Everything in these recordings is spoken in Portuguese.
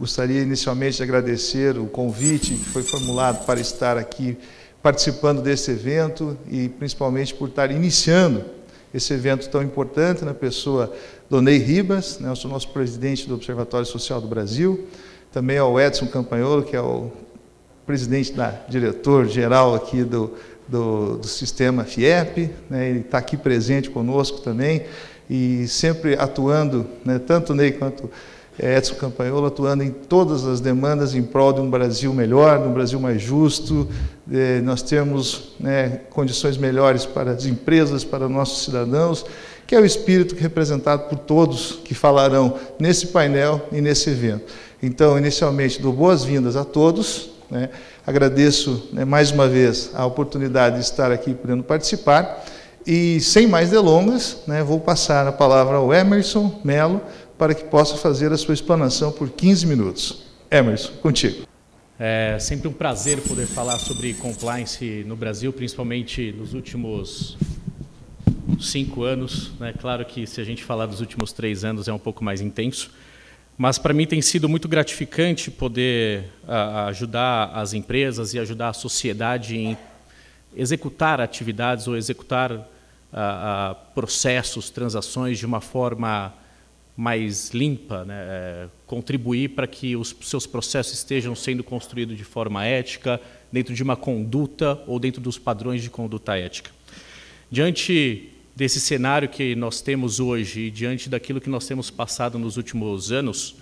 gostaria inicialmente de agradecer o convite que foi formulado para estar aqui participando desse evento e principalmente por estar iniciando esse evento tão importante na pessoa do Ney Ribas, né, eu sou nosso presidente do Observatório Social do Brasil, também ao Edson Campanholo, que é o presidente diretor-geral aqui do sistema FIEP, né, ele está aqui presente conosco também, e sempre atuando, né, tanto o Ney quanto Edson Campanholo, atuando em todas as demandas em prol de um Brasil melhor, de um Brasil mais justo, nós temos, né, condições melhores para as empresas, para nossos cidadãos, que é o espírito representado por todos que falarão nesse painel e nesse evento. Então, inicialmente, dou boas-vindas a todos, né, agradeço, né, mais uma vez a oportunidade de estar aqui podendo participar, e sem mais delongas, né, vou passar a palavra ao Emerson Melo, para que possa fazer a sua explanação por 15 minutos. Emerson, contigo. É sempre um prazer poder falar sobre compliance no Brasil, principalmente nos últimos 5 anos. Né? Claro que se a gente falar dos últimos 3 anos é um pouco mais intenso, mas para mim tem sido muito gratificante poder ajudar as empresas e ajudar a sociedade em executar atividades ou executar processos, transações de uma forma mais limpa, né? Contribuir para que os seus processos estejam sendo construídos de forma ética, dentro de uma conduta ou dentro dos padrões de conduta ética. Diante desse cenário que nós temos hoje e diante daquilo que nós temos passado nos últimos anos,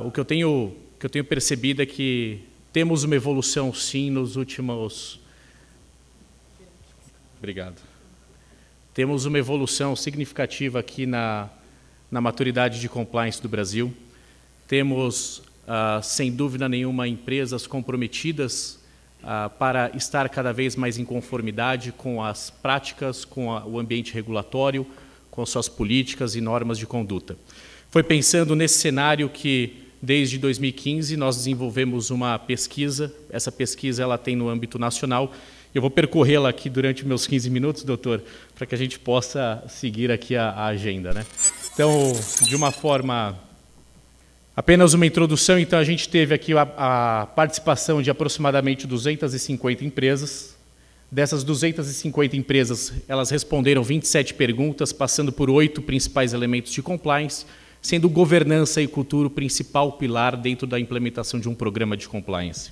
o que eu tenho percebido é que temos uma evolução, sim, nos últimos... Obrigado. Temos uma evolução significativa aqui na maturidade de compliance do Brasil. Temos, sem dúvida nenhuma, empresas comprometidas para estar cada vez mais em conformidade com as práticas, com o ambiente regulatório, com suas políticas e normas de conduta. Foi pensando nesse cenário que, desde 2015, nós desenvolvemos uma pesquisa. Essa pesquisa ela tem no âmbito nacional. Eu vou percorrê-la aqui durante meus 15 minutos, doutor, para que a gente possa seguir aqui a agenda, né? Então, de uma forma, apenas uma introdução, então a gente teve aqui a participação de aproximadamente 250 empresas. Dessas 250 empresas, elas responderam 27 perguntas, passando por 8 principais elementos de compliance, sendo governança e cultura o principal pilar dentro da implementação de um programa de compliance.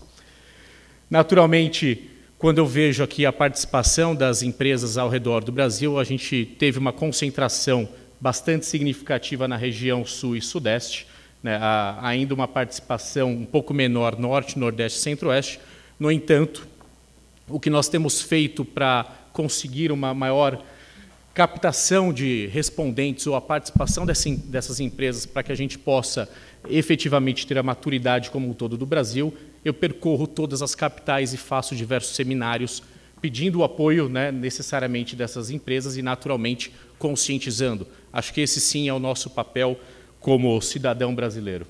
Naturalmente, quando eu vejo aqui a participação das empresas ao redor do Brasil, a gente teve uma concentração bastante significativa na região sul e sudeste, né? Ainda uma participação um pouco menor norte, nordeste e centro-oeste. No entanto, o que nós temos feito para conseguir uma maior captação de respondentes ou a participação dessas empresas para que a gente possa efetivamente ter a maturidade como um todo do Brasil, eu percorro todas as capitais e faço diversos seminários pedindo o apoio, né, necessariamente dessas empresas e, naturalmente, conscientizando. Acho que esse, sim, é o nosso papel como cidadão brasileiro.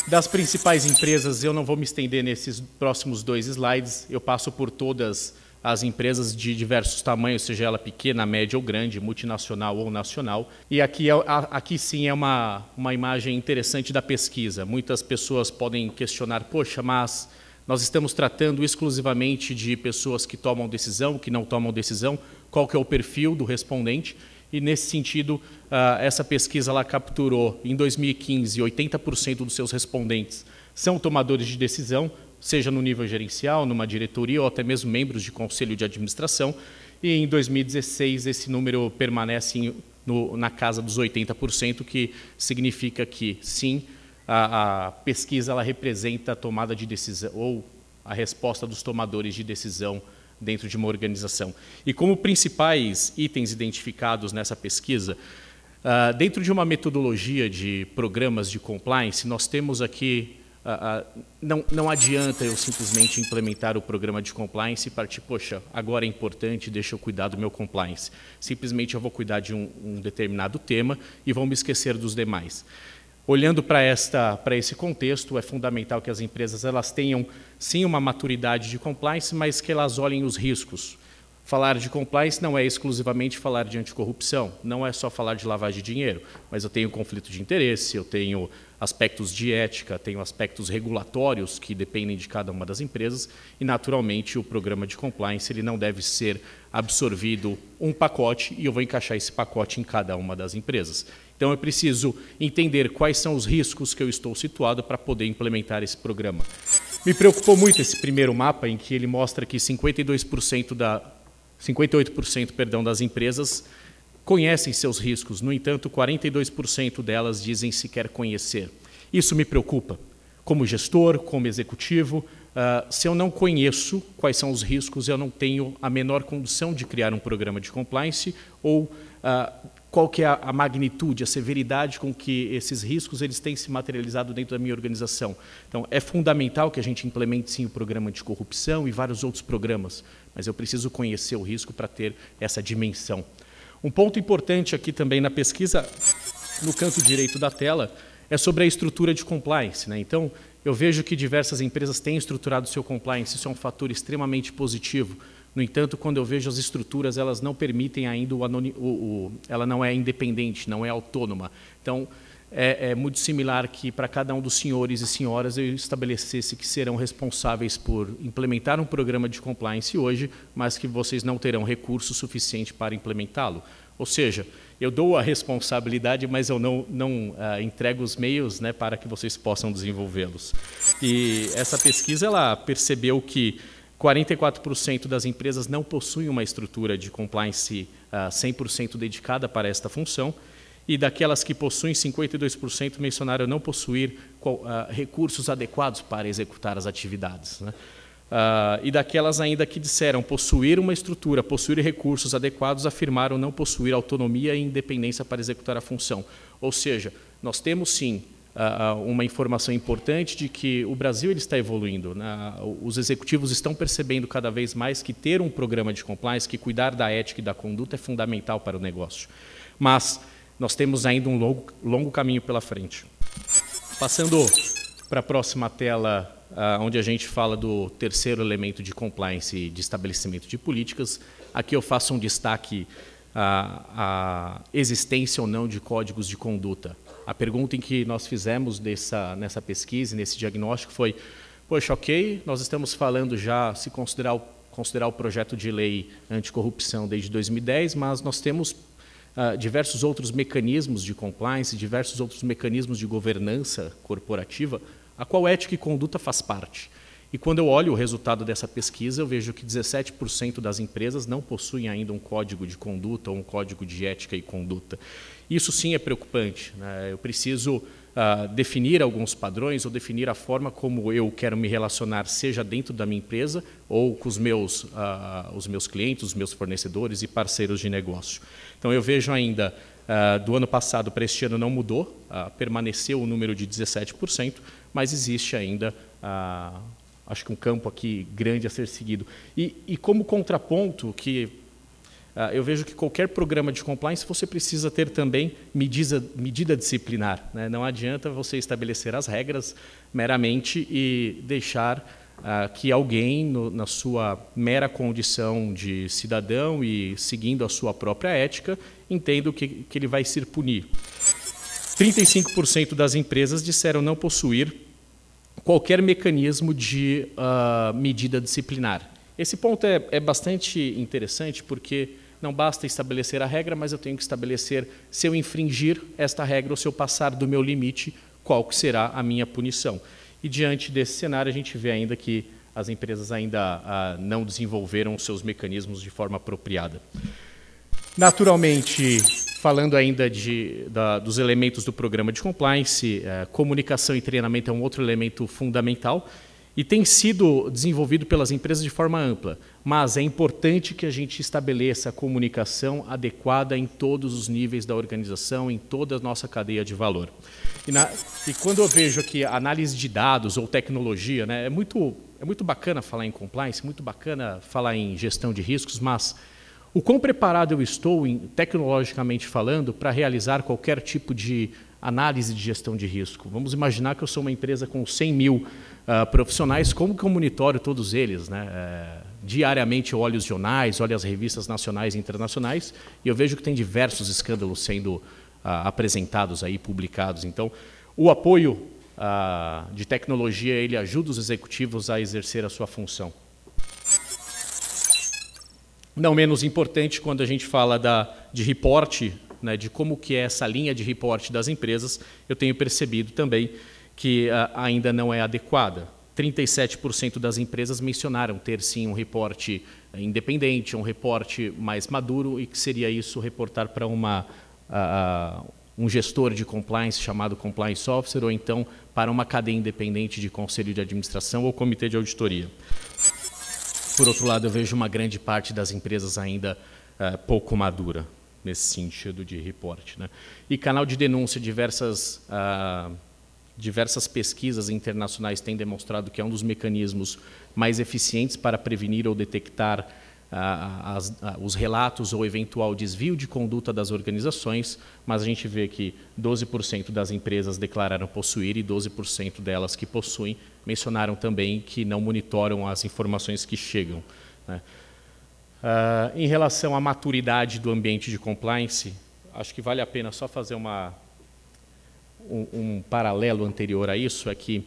Das principais empresas, eu não vou me estender nesses próximos 2 slides, eu passo por todas as empresas de diversos tamanhos, seja ela pequena, média ou grande, multinacional ou nacional. E aqui sim é uma imagem interessante da pesquisa. Muitas pessoas podem questionar, poxa, mas nós estamos tratando exclusivamente de pessoas que tomam decisão, que não tomam decisão, qual que é o perfil do respondente? E, nesse sentido, essa pesquisa ela capturou, em 2015, 80% dos seus respondentes são tomadores de decisão, seja no nível gerencial, numa diretoria ou até mesmo membros de conselho de administração. E, em 2016, esse número permanece na casa dos 80%, que significa que, sim, a pesquisa ela representa a tomada de decisão ou a resposta dos tomadores de decisão dentro de uma organização. E como principais itens identificados nessa pesquisa, dentro de uma metodologia de programas de compliance, nós temos aqui, não adianta eu simplesmente implementar o programa de compliance e partir, poxa, agora é importante, deixa eu cuidar do meu compliance. Simplesmente eu vou cuidar de um determinado tema e vou me esquecer dos demais. Olhando para esse contexto, é fundamental que as empresas elas tenham, sim, uma maturidade de compliance, mas que elas olhem os riscos. Falar de compliance não é exclusivamente falar de anticorrupção, não é só falar de lavagem de dinheiro, mas eu tenho conflito de interesse, eu tenho aspectos de ética, tenho aspectos regulatórios que dependem de cada uma das empresas e, naturalmente, o programa de compliance ele não deve ser absorvido um pacote e eu vou encaixar esse pacote em cada uma das empresas. Então, eu preciso entender quais são os riscos que eu estou situado para poder implementar esse programa. Me preocupou muito esse primeiro mapa em que ele mostra que 58% das empresas conhecem seus riscos, no entanto, 42% delas dizem sequer conhecer. Isso me preocupa. Como gestor, como executivo, se eu não conheço quais são os riscos, eu não tenho a menor condição de criar um programa de compliance ou qual que é a magnitude, a severidade com que esses riscos eles têm se materializado dentro da minha organização. Então, é fundamental que a gente implemente, sim, o programa de corrupção e vários outros programas, mas eu preciso conhecer o risco para ter essa dimensão. Um ponto importante aqui também na pesquisa, no canto direito da tela, é sobre a estrutura de compliance, né? Então, eu vejo que diversas empresas têm estruturado o seu compliance, isso é um fator extremamente positivo. No entanto, quando eu vejo as estruturas, elas não permitem ainda ela não é independente, não é autônoma. Então, é muito similar que para cada um dos senhores e senhoras eu estabelecesse que serão responsáveis por implementar um programa de compliance hoje, mas que vocês não terão recurso suficiente para implementá-lo. Ou seja, eu dou a responsabilidade, mas eu não entrego os meios, né, para que vocês possam desenvolvê-los. E essa pesquisa ela percebeu que 44% das empresas não possuem uma estrutura de compliance 100% dedicada para esta função, e daquelas que possuem, 52% mencionaram não possuir recursos adequados para executar as atividades, né? E daquelas ainda que disseram possuir uma estrutura, possuir recursos adequados, afirmaram não possuir autonomia e independência para executar a função. Ou seja, nós temos sim uma informação importante de que o Brasil ele está evoluindo, né? Os executivos estão percebendo cada vez mais que ter um programa de compliance, que cuidar da ética e da conduta é fundamental para o negócio. Mas nós temos ainda um longo caminho pela frente. Passando para a próxima tela, onde a gente fala do terceiro elemento de compliance de estabelecimento de políticas, aqui eu faço um destaque à existência ou não de códigos de conduta. A pergunta em que nós fizemos nessa pesquisa, nesse diagnóstico, foi: poxa, ok, nós estamos falando já, se considerar o projeto de lei anticorrupção desde 2010, mas nós temos diversos outros mecanismos de compliance, diversos outros mecanismos de governança corporativa, a qual ética e conduta faz parte. E quando eu olho o resultado dessa pesquisa, eu vejo que 17% das empresas não possuem ainda um código de conduta ou um código de ética e conduta. Isso sim é preocupante, né? Eu preciso definir alguns padrões ou definir a forma como eu quero me relacionar, seja dentro da minha empresa ou com os meus clientes, os meus fornecedores e parceiros de negócio. Então, eu vejo ainda, do ano passado para este ano não mudou, permaneceu o número de 17%, mas existe ainda, acho que um campo aqui grande a ser seguido. E como contraponto, eu vejo que qualquer programa de compliance você precisa ter também medida disciplinar, né? Não adianta você estabelecer as regras meramente e deixar que alguém, na sua mera condição de cidadão e seguindo a sua própria ética, entenda que ele vai se punir. 35% das empresas disseram não possuir qualquer mecanismo de medida disciplinar. Esse ponto é bastante interessante porque não basta estabelecer a regra, mas eu tenho que estabelecer, se eu infringir esta regra ou se eu passar do meu limite, qual que será a minha punição. E diante desse cenário, a gente vê ainda que as empresas ainda não desenvolveram os seus mecanismos de forma apropriada. Naturalmente, falando ainda dos elementos do programa de compliance, comunicação e treinamento é um outro elemento fundamental e tem sido desenvolvido pelas empresas de forma ampla, mas é importante que a gente estabeleça a comunicação adequada em todos os níveis da organização, em toda a nossa cadeia de valor. E quando eu vejo aqui a análise de dados ou tecnologia, né, é muito bacana falar em compliance, muito bacana falar em gestão de riscos, mas o quão preparado eu estou, tecnologicamente falando, para realizar qualquer tipo de análise de gestão de risco? Vamos imaginar que eu sou uma empresa com 100 mil profissionais, como que eu monitoro todos eles, né? diariamente eu olho os jornais, olho as revistas nacionais e internacionais, e eu vejo que tem diversos escândalos sendo apresentados aí, publicados. Então, o apoio de tecnologia, ele ajuda os executivos a exercer a sua função. Não menos importante, quando a gente fala de reporte, né, de como que é essa linha de reporte das empresas, eu tenho percebido também que ainda não é adequada. 37% das empresas mencionaram ter, sim, um reporte independente, um reporte mais maduro, e que seria isso reportar para um gestor de compliance chamado Compliance Officer, ou então para uma cadeia independente de conselho de administração ou comitê de auditoria. Por outro lado, eu vejo uma grande parte das empresas ainda pouco madura nesse sentido de reporte, né? E canal de denúncia, diversas pesquisas internacionais têm demonstrado que é um dos mecanismos mais eficientes para prevenir ou detectar os relatos ou eventual desvio de conduta das organizações, mas a gente vê que 12% das empresas declararam possuir e 12% delas que possuem mencionaram também que não monitoram as informações que chegam, né? Em relação à maturidade do ambiente de compliance, acho que vale a pena só fazer um paralelo anterior a isso, é que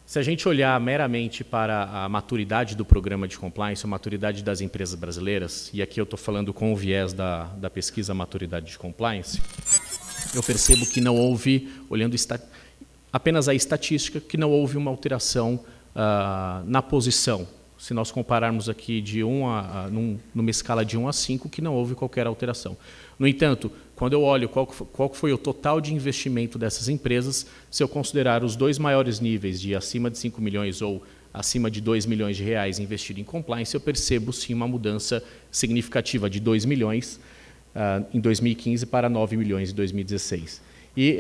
se a gente olhar meramente para a maturidade do programa de compliance, a maturidade das empresas brasileiras, e aqui eu estou falando com o viés da pesquisa Maturidade de Compliance, eu percebo que não houve, olhando apenas a estatística, que não houve uma alteração na posição. Se nós compararmos aqui numa escala de 1 a 5, que não houve qualquer alteração. No entanto, quando eu olho qual foi o total de investimento dessas empresas, se eu considerar os dois maiores níveis, de acima de 5 milhões ou acima de 2 milhões de reais investido em compliance, eu percebo sim uma mudança significativa de 2 milhões em 2015 para 9 milhões em 2016. E,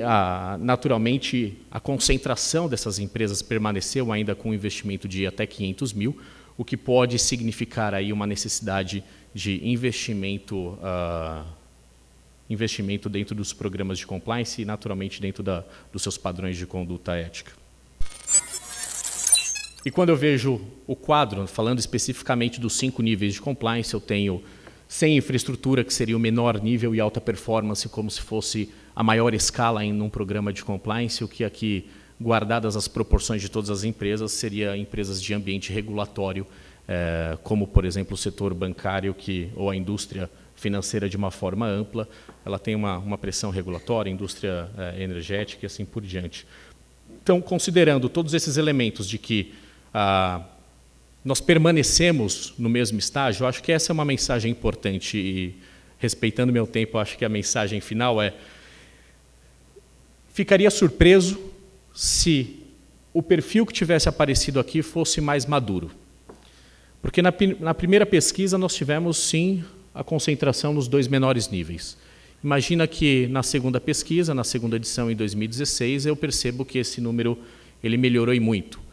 naturalmente, a concentração dessas empresas permaneceu ainda com um investimento de até 500 mil, o que pode significar aí uma necessidade de investimento dentro dos programas de compliance e, naturalmente, dentro dos seus padrões de conduta ética. E quando eu vejo o quadro, falando especificamente dos 5 níveis de compliance, eu tenho sem infraestrutura, que seria o menor nível, e alta performance, como se fosse a maior escala em um programa de compliance, o que aqui, guardadas as proporções de todas as empresas, seria empresas de ambiente regulatório, como, por exemplo, o setor bancário ou a indústria financeira de uma forma ampla. Ela tem uma pressão regulatória, indústria energética e assim por diante. Então, considerando todos esses elementos de que nós permanecemos no mesmo estágio, eu acho que essa é uma mensagem importante e, respeitando meu tempo, eu acho que a mensagem final ficaria surpreso se o perfil que tivesse aparecido aqui fosse mais maduro. Porque na primeira pesquisa nós tivemos, sim, a concentração nos 2 menores níveis. Imagina que na segunda pesquisa, na segunda edição em 2016, eu percebo que esse número ele melhorou e muito.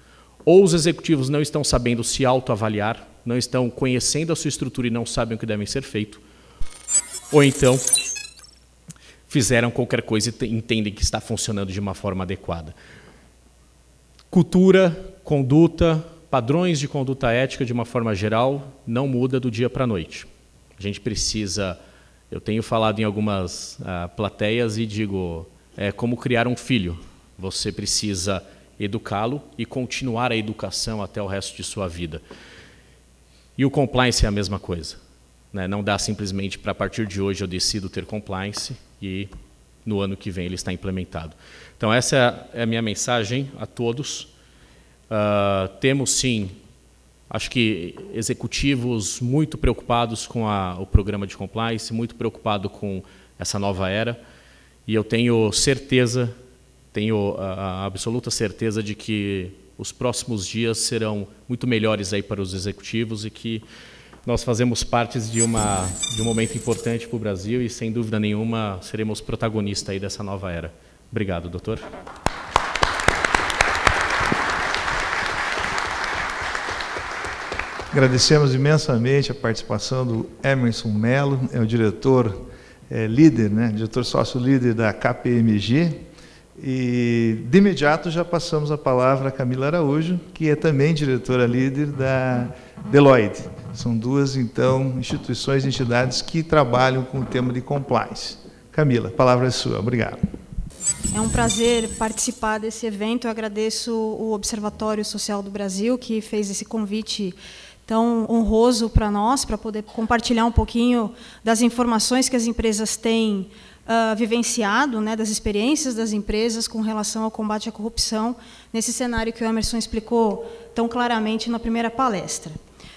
Ou os executivos não estão sabendo se autoavaliar, não estão conhecendo a sua estrutura e não sabem o que deve ser feito, ou então fizeram qualquer coisa e entendem que está funcionando de uma forma adequada. Cultura, conduta, padrões de conduta ética, de uma forma geral, não muda do dia para a noite. A gente precisa, eu tenho falado em algumas plateias e digo, é como criar um filho. Você precisa educá-lo e continuar a educação até o resto de sua vida. E o compliance é a mesma coisa, né? Não dá simplesmente para, a partir de hoje, eu decido ter compliance e no ano que vem ele está implementado. Então, essa é a minha mensagem a todos. Temos, sim, acho que executivos muito preocupados com o programa de compliance, muito preocupados com essa nova era, e eu tenho certeza, tenho a absoluta certeza de que os próximos dias serão muito melhores aí para os executivos e que nós fazemos parte de um momento importante para o Brasil e, sem dúvida nenhuma, seremos protagonistas aí dessa nova era. Obrigado, doutor. Agradecemos imensamente a participação do Emerson Mello, é o diretor líder, né, diretor sócio-líder da KPMG. E, de imediato, já passamos a palavra a Camila Araújo, que é também diretora líder da Deloitte. São duas, então, instituições e entidades que trabalham com o tema de compliance. Camila, a palavra é sua. Obrigado. É um prazer participar desse evento. Eu agradeço o Observatório Social do Brasil, que fez esse convite tão honroso para nós, para poder compartilhar um pouquinho das informações que as empresas têm vivenciado, né, das experiências das empresas com relação ao combate à corrupção, nesse cenário que o Emerson explicou tão claramente na primeira palestra.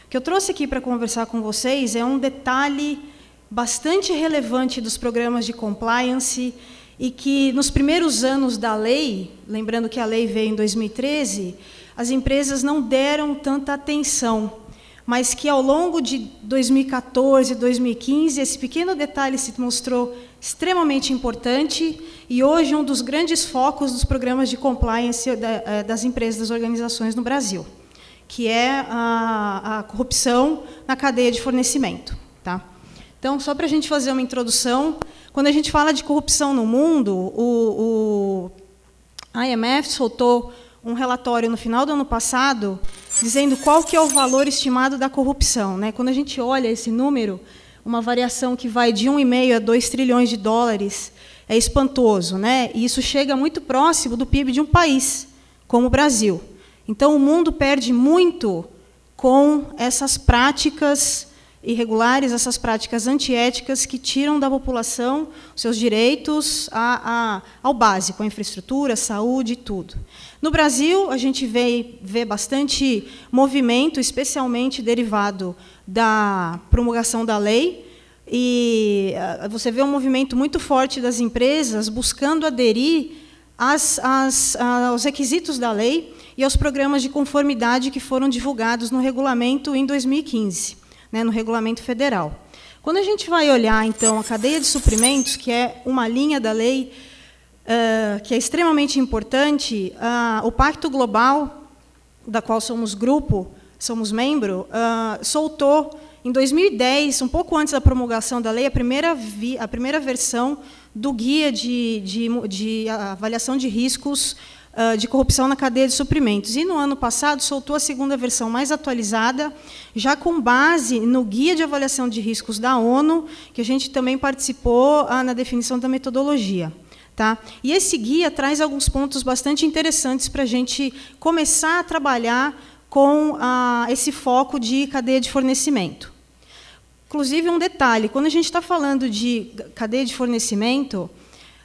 O que eu trouxe aqui para conversar com vocês é um detalhe bastante relevante dos programas de compliance e que, nos primeiros anos da lei, lembrando que a lei veio em 2013, as empresas não deram tanta atenção, mas que, ao longo de 2014, 2015, esse pequeno detalhe se mostrou extremamente importante e hoje um dos grandes focos dos programas de compliance das empresas, das organizações no Brasil, que é a corrupção na cadeia de fornecimento. Tá? Então, só para a gente fazer uma introdução, quando a gente fala de corrupção no mundo, o IMF soltou um relatório no final do ano passado dizendo qual que é o valor estimado da corrupção, né? Quando a gente olha esse número, uma variação que vai de 1,5 a 2 trilhões de dólares, é espantoso, né? E isso chega muito próximo do PIB de um país, como o Brasil. Então, o mundo perde muito com essas práticas irregulares, essas práticas antiéticas que tiram da população seus direitos ao básico, a infraestrutura, saúde e tudo. No Brasil, a gente vê bastante movimento, especialmente derivado da promulgação da lei, e você vê um movimento muito forte das empresas buscando aderir aos requisitos da lei e aos programas de conformidade que foram divulgados no regulamento em 2015. No regulamento federal. Quando a gente vai olhar, então, a cadeia de suprimentos, que é uma linha da lei que é extremamente importante, o Pacto Global, da qual somos grupo, somos membro, soltou, em 2010, um pouco antes da promulgação da lei, a primeira versão do Guia de Avaliação de Riscos de Corrupção na Cadeia de Suprimentos. E, no ano passado, soltou a segunda versão mais atualizada, já com base no Guia de Avaliação de Riscos da ONU, que a gente também participou na definição da metodologia. Tá? E esse guia traz alguns pontos bastante interessantes para a gente começar a trabalhar com esse foco de cadeia de fornecimento. Inclusive, um detalhe, quando a gente está falando de cadeia de fornecimento,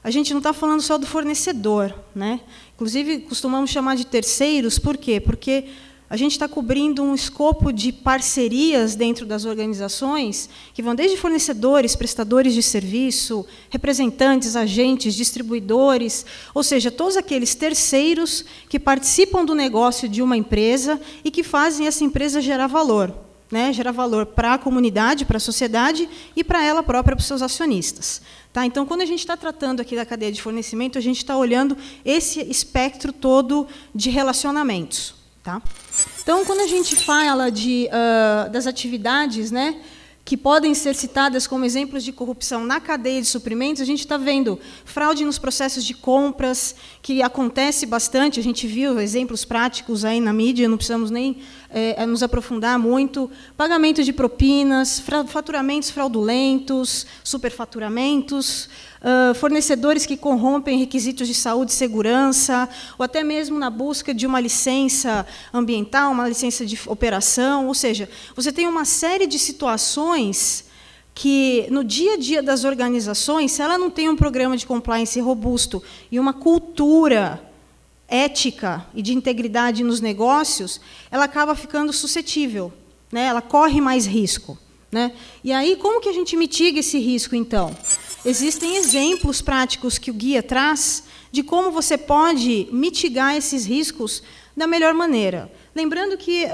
a gente não está falando só do fornecedor, né? Inclusive, costumamos chamar de terceiros, por quê? Porque a gente está cobrindo um escopo de parcerias dentro das organizações que vão desde fornecedores, prestadores de serviço, representantes, agentes, distribuidores, ou seja, todos aqueles terceiros que participam do negócio de uma empresa e que fazem essa empresa gerar valor. Né, gerar valor para a comunidade, para a sociedade e para ela própria, para os seus acionistas. Tá? Então, quando a gente está tratando aqui da cadeia de fornecimento, a gente está olhando esse espectro todo de relacionamentos. Tá? Então, quando a gente fala das atividades, né, que podem ser citadas como exemplos de corrupção na cadeia de suprimentos, a gente está vendo fraude nos processos de compras, que acontece bastante, a gente viu exemplos práticos aí na mídia, não precisamos nem nos aprofundar muito, pagamento de propinas, faturamentos fraudulentos, superfaturamentos, fornecedores que corrompem requisitos de saúde e segurança, ou até mesmo na busca de uma licença ambiental, uma licença de operação, ou seja, você tem uma série de situações que, no dia a dia das organizações, se ela não tem um programa de compliance robusto e uma cultura ética e de integridade nos negócios, ela acaba ficando suscetível, né? Ela corre mais risco. Né? E aí, como que a gente mitiga esse risco, então? Existem exemplos práticos que o guia traz de como você pode mitigar esses riscos da melhor maneira. Lembrando que,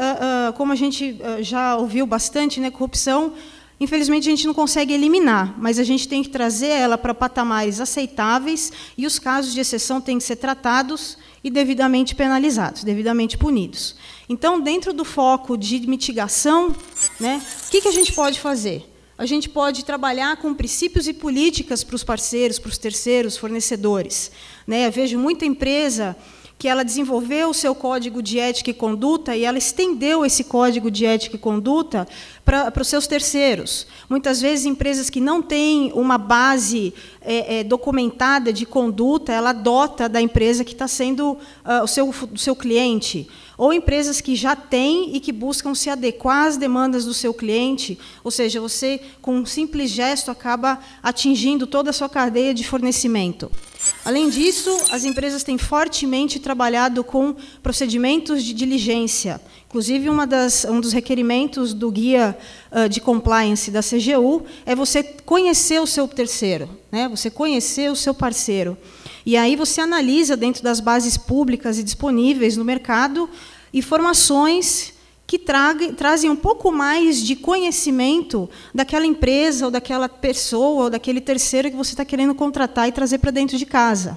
como a gente já ouviu bastante, né, corrupção, infelizmente, a gente não consegue eliminar, mas a gente tem que trazer ela para patamares aceitáveis e os casos de exceção têm que ser tratados e devidamente penalizados, devidamente punidos. Então, dentro do foco de mitigação, né, o que a gente pode fazer? a gente pode trabalhar com princípios e políticas para os parceiros, para os terceiros, fornecedores, né? Eu vejo muita empresa que ela desenvolveu o seu código de ética e conduta e ela estendeu esse código de ética e conduta para os seus terceiros. Muitas vezes, empresas que não têm uma base documentada de conduta, ela adota da empresa que está sendo o seu cliente. Ou empresas que já têm e que buscam se adequar às demandas do seu cliente, ou seja, você, com um simples gesto, acaba atingindo toda a sua cadeia de fornecimento. Além disso, as empresas têm fortemente trabalhado com procedimentos de diligência. Inclusive, um dos requerimentos do guia de compliance da CGU é você conhecer o seu terceiro, né? Você conhecer o seu parceiro. E aí você analisa, dentro das bases públicas e disponíveis no mercado, informações que trazem um pouco mais de conhecimento daquela empresa, ou daquela pessoa, ou daquele terceiro que você está querendo contratar e trazer para dentro de casa.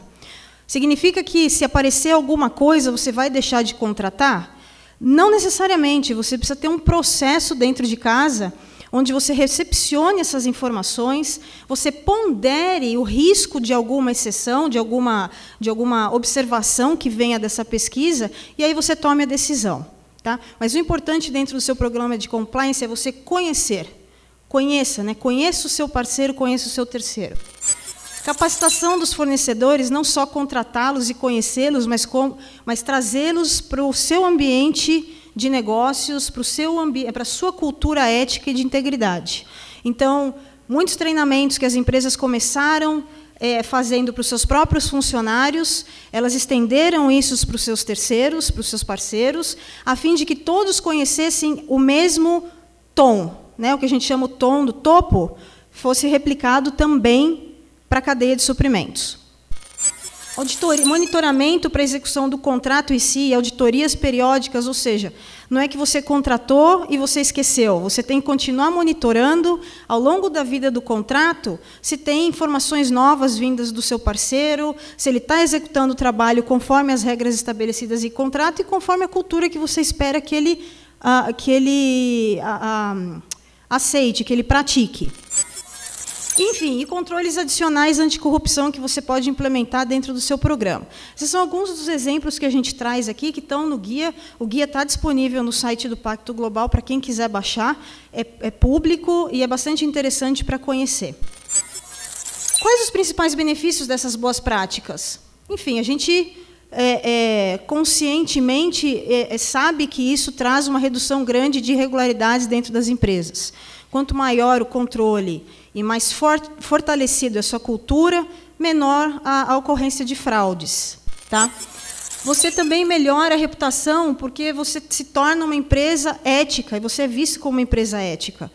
Significa que, se aparecer alguma coisa, você vai deixar de contratar? Não necessariamente. Você precisa ter um processo dentro de casa onde você recepcione essas informações, você pondere o risco de alguma exceção, de alguma observação que venha dessa pesquisa, e aí você tome a decisão. Tá? Mas o importante dentro do seu programa de compliance é você conhecer. Conheça, né? Conheça o seu parceiro, conheça o seu terceiro. Capacitação dos fornecedores, não só contratá-los e conhecê-los, mas trazê-los para o seu ambiente de negócios, para a sua cultura ética e de integridade. Então, muitos treinamentos que as empresas começaram fazendo para os seus próprios funcionários, elas estenderam isso para os seus terceiros, para os seus parceiros, a fim de que todos conhecessem o mesmo tom, né? O que a gente chama o tom do topo, fosse replicado também para a cadeia de suprimentos. Monitoramento para a execução do contrato em si, auditorias periódicas, ou seja, não é que você contratou e você esqueceu, você tem que continuar monitorando ao longo da vida do contrato se tem informações novas vindas do seu parceiro, se ele está executando o trabalho conforme as regras estabelecidas em contrato e conforme a cultura que você espera que ele aceite, que ele pratique. Enfim, e controles adicionais anticorrupção que você pode implementar dentro do seu programa. Esses são alguns dos exemplos que a gente traz aqui, que estão no guia. O guia está disponível no site do Pacto Global para quem quiser baixar. É público e é bastante interessante para conhecer. Quais os principais benefícios dessas boas práticas? Enfim, a gente conscientemente sabe que isso traz uma redução grande de irregularidades dentro das empresas. Quanto maior o controle e mais fortalecido a sua cultura, menor a ocorrência de fraudes. Tá? Você também melhora a reputação, porque você se torna uma empresa ética, e você é visto como uma empresa ética.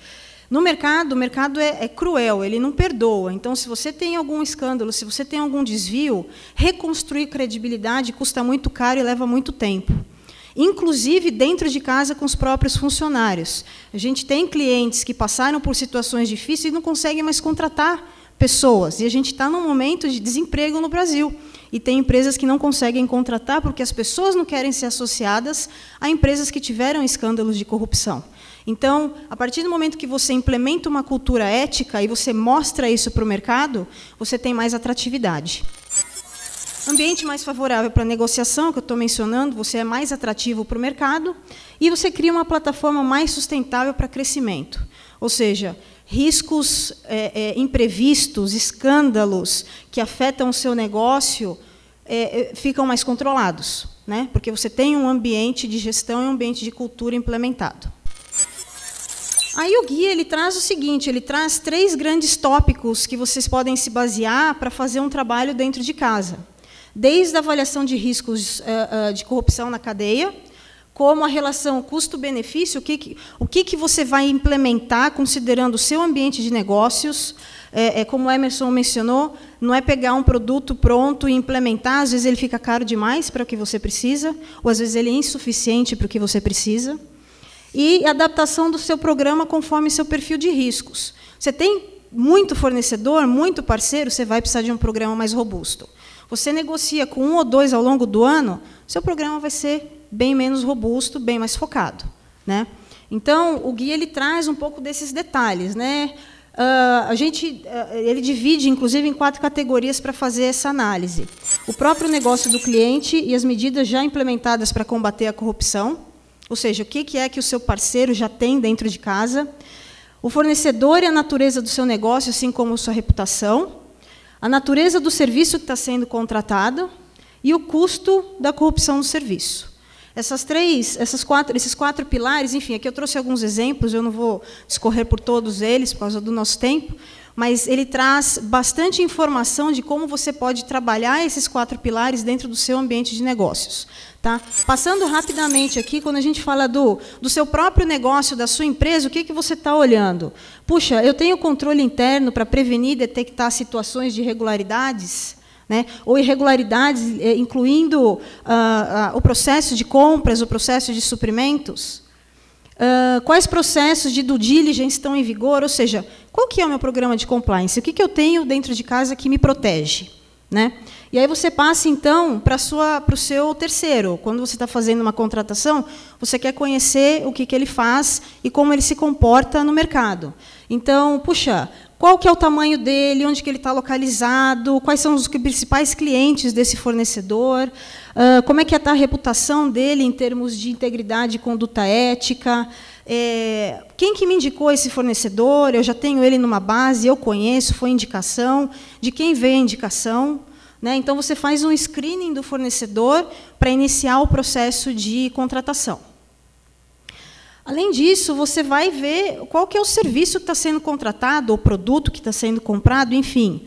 No mercado, o mercado é cruel, ele não perdoa. Então, se você tem algum escândalo, se você tem algum desvio, reconstruir credibilidade custa muito caro e leva muito tempo. Inclusive dentro de casa com os próprios funcionários. A gente tem clientes que passaram por situações difíceis e não conseguem mais contratar pessoas. E a gente está num momento de desemprego no Brasil. E tem empresas que não conseguem contratar porque as pessoas não querem ser associadas a empresas que tiveram escândalos de corrupção. Então, a partir do momento que você implementa uma cultura ética e você mostra isso para o mercado, você tem mais atratividade. Ambiente mais favorável para a negociação, que eu estou mencionando, você é mais atrativo para o mercado, e você cria uma plataforma mais sustentável para crescimento. Ou seja, riscos imprevistos, escândalos que afetam o seu negócio ficam mais controlados, né? Porque você tem um ambiente de gestão e um ambiente de cultura implementado. Aí o guia ele traz o seguinte, ele traz 3 grandes tópicos que vocês podem se basear para fazer um trabalho dentro de casa. Desde a avaliação de riscos de corrupção na cadeia, como a relação custo-benefício, o que você vai implementar considerando o seu ambiente de negócios. Como o Emerson mencionou, não é pegar um produto pronto e implementar, às vezes ele fica caro demais para o que você precisa, ou às vezes ele é insuficiente para o que você precisa. E a adaptação do seu programa conforme seu perfil de riscos. Você tem muito fornecedor, muito parceiro, você vai precisar de um programa mais robusto. Você negocia com 1 ou 2 ao longo do ano, seu programa vai ser bem menos robusto, bem mais focado, né? Então, o guia ele traz um pouco desses detalhes, né? ele divide, inclusive, em 4 categorias para fazer essa análise. O próprio negócio do cliente e as medidas já implementadas para combater a corrupção, ou seja, o que é que o seu parceiro já tem dentro de casa, o fornecedor e a natureza do seu negócio, assim como sua reputação, a natureza do serviço que está sendo contratado e o custo da corrupção do serviço. Esses 4 pilares, enfim, aqui eu trouxe alguns exemplos, eu não vou discorrer por todos eles por causa do nosso tempo, mas ele traz bastante informação de como você pode trabalhar esses 4 pilares dentro do seu ambiente de negócios. Tá? Passando rapidamente aqui, quando a gente fala do seu próprio negócio, da sua empresa, o que você está olhando? Puxa, eu tenho controle interno para prevenir e detectar situações de irregularidades? Né, ou irregularidades, incluindo o processo de compras, o processo de suprimentos? Quais processos de due diligence estão em vigor? Ou seja, qual que é o meu programa de compliance? O que eu tenho dentro de casa que me protege? Né? E aí você passa, então, para o seu terceiro. Quando você está fazendo uma contratação, você quer conhecer o que ele faz e como ele se comporta no mercado. Então, puxa, qual que é o tamanho dele, onde que ele está localizado, quais são os principais clientes desse fornecedor, como é que está a reputação dele em termos de integridade e conduta ética, quem que me indicou esse fornecedor, eu já tenho ele numa base, eu conheço, foi indicação, de quem veio a indicação. Né? Então, você faz um screening do fornecedor para iniciar o processo de contratação. Além disso, você vai ver qual que é o serviço que está sendo contratado, ou produto que está sendo comprado, enfim.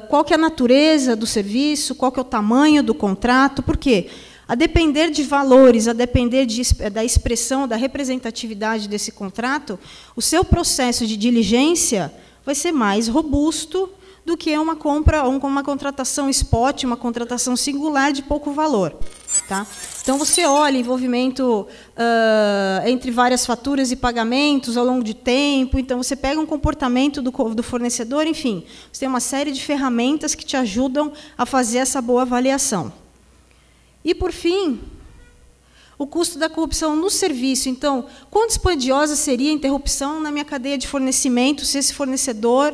Qual que é a natureza do serviço, qual que é o tamanho do contrato, por quê? A depender de valores, a depender da expressão, da representatividade desse contrato, o seu processo de diligência vai ser mais robusto do que uma compra, uma contratação spot, uma contratação singular de pouco valor. Tá? Então, você olha envolvimento entre várias faturas e pagamentos ao longo de tempo, então você pega um comportamento do fornecedor, enfim, você tem uma série de ferramentas que te ajudam a fazer essa boa avaliação. E, por fim, o custo da corrupção no serviço. Então, quão dispendiosa seria a interrupção na minha cadeia de fornecimento se esse fornecedor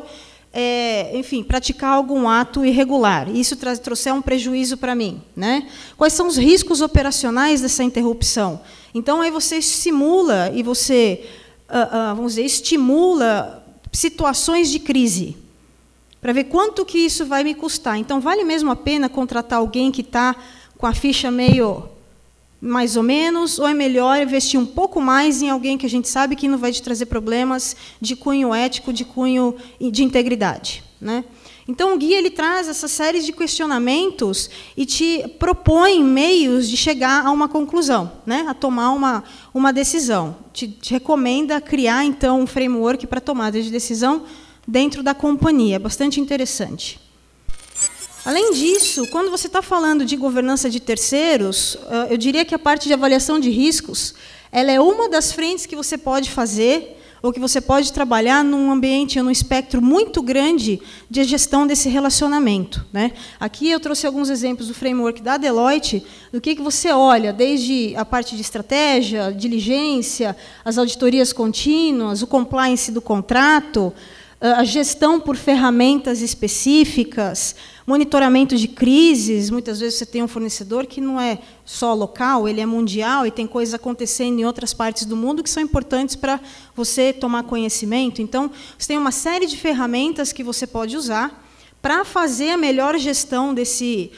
enfim, praticar algum ato irregular, e isso trouxer um prejuízo para mim, né? Quais são os riscos operacionais dessa interrupção? Então, aí você simula e você, vamos dizer, estimula situações de crise, para ver quanto que isso vai me custar. Então, vale mesmo a pena contratar alguém que está com a ficha meio mais ou menos, ou é melhor investir um pouco mais em alguém que a gente sabe que não vai te trazer problemas de cunho ético, de cunho de integridade, né? Então, o guia ele traz essa série de questionamentos e te propõe meios de chegar a uma conclusão, né? A tomar uma decisão. Te recomenda criar, então, um framework para tomada de decisão dentro da companhia. É bastante interessante. Além disso, quando você está falando de governança de terceiros, eu diria que a parte de avaliação de riscos ela é uma das frentes que você pode fazer ou que você pode trabalhar num ambiente, num espectro muito grande de gestão desse relacionamento, né? Aqui eu trouxe alguns exemplos do framework da Deloitte, do que você olha, desde a parte de estratégia, diligência, as auditorias contínuas, o compliance do contrato, a gestão por ferramentas específicas, monitoramento de crises. Muitas vezes você tem um fornecedor que não é só local, ele é mundial e tem coisas acontecendo em outras partes do mundo que são importantes para você tomar conhecimento. Então, você tem uma série de ferramentas que você pode usar para fazer a melhor gestão desse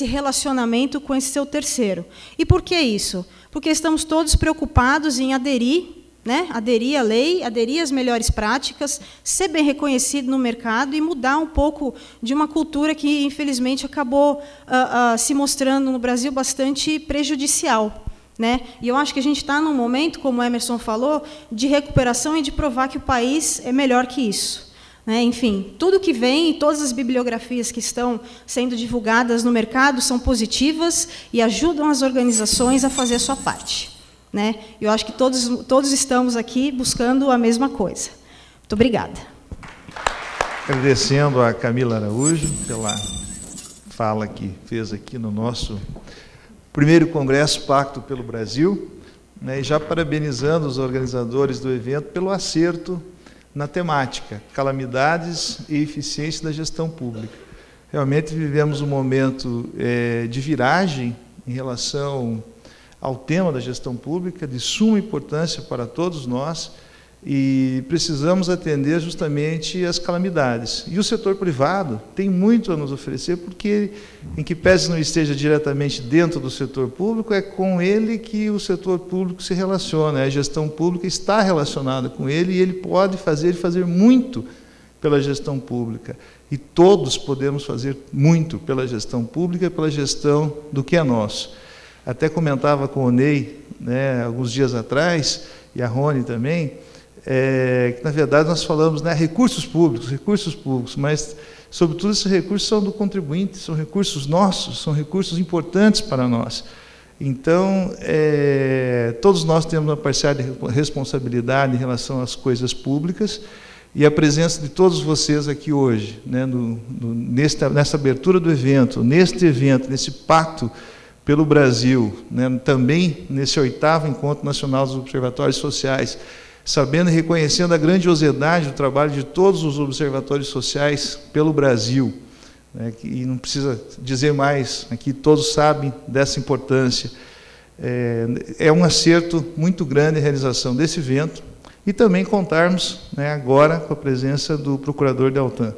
relacionamento com esse seu terceiro. E por que isso? Porque estamos todos preocupados em aderir, né? Aderir à lei, aderir às melhores práticas, ser bem reconhecido no mercado e mudar um pouco de uma cultura que, infelizmente, acabou se mostrando no Brasil bastante prejudicial, né? E eu acho que a gente está num momento, como o Emerson falou, de recuperação e de provar que o país é melhor que isso, né? Enfim, tudo que vem, todas as bibliografias que estão sendo divulgadas no mercado são positivas e ajudam as organizações a fazer a sua parte. Né? Eu acho que todos estamos aqui buscando a mesma coisa. Muito obrigada. Agradecendo a Camila Araújo pela fala que fez aqui no nosso primeiro Congresso Pacto pelo Brasil, né? E já parabenizando os organizadores do evento pelo acerto na temática calamidades e eficiência da gestão pública. Realmente vivemos um momento de viragem em relação ao tema da gestão pública, de suma importância para todos nós, e precisamos atender justamente as calamidades. E o setor privado tem muito a nos oferecer, porque, em que pese não esteja diretamente dentro do setor público, é com ele que o setor público se relaciona, a gestão pública está relacionada com ele, e ele pode fazer muito pela gestão pública. E todos podemos fazer muito pela gestão pública, pela gestão do que é nosso. Até comentava com o Ney, né, alguns dias atrás, e a Rony também, que, na verdade, nós falamos, né, recursos públicos, mas, sobretudo, esses recursos são do contribuinte, são recursos nossos, são recursos importantes para nós. Então, todos nós temos uma parcial de responsabilidade em relação às coisas públicas, e a presença de todos vocês aqui hoje, né, nessa abertura do evento, nesse pacto pelo Brasil, né, também nesse 8º Encontro Nacional dos Observatórios Sociais, sabendo e reconhecendo a grandiosidade do trabalho de todos os observatórios sociais pelo Brasil, né, e não precisa dizer mais, aqui todos sabem dessa importância. É um acerto muito grande a realização desse evento, e também contarmos, né, agora com a presença do Procurador Deltan.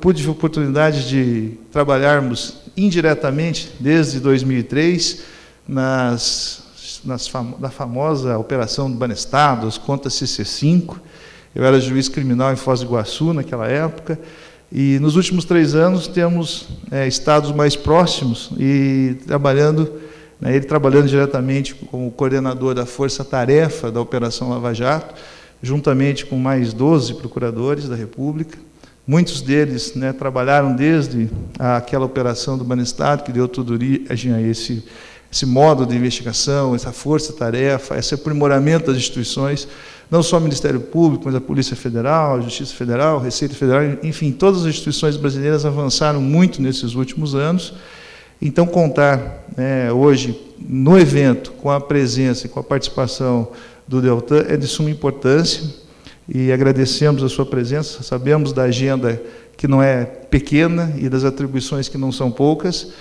Pude a oportunidade de trabalharmos indiretamente desde 2003 na famosa Operação do Banestado, as contas CC5. Eu era juiz criminal em Foz do Iguaçu naquela época, e nos últimos 3 anos temos estados mais próximos e ele trabalhando diretamente como coordenador da força-tarefa da Operação Lava Jato, juntamente com mais 12 procuradores da República. Muitos deles, né, trabalharam desde aquela Operação do Banestado, que deu toda origem a esse modo de investigação, essa força-tarefa, esse aprimoramento das instituições, não só o Ministério Público, mas a Polícia Federal, a Justiça Federal, a Receita Federal, enfim, todas as instituições brasileiras avançaram muito nesses últimos anos. Então, contar, né, hoje, no evento, com a presença e com a participação do Deltan é de suma importância, e agradecemos a sua presença, sabemos da agenda que não é pequena e das atribuições que não são poucas,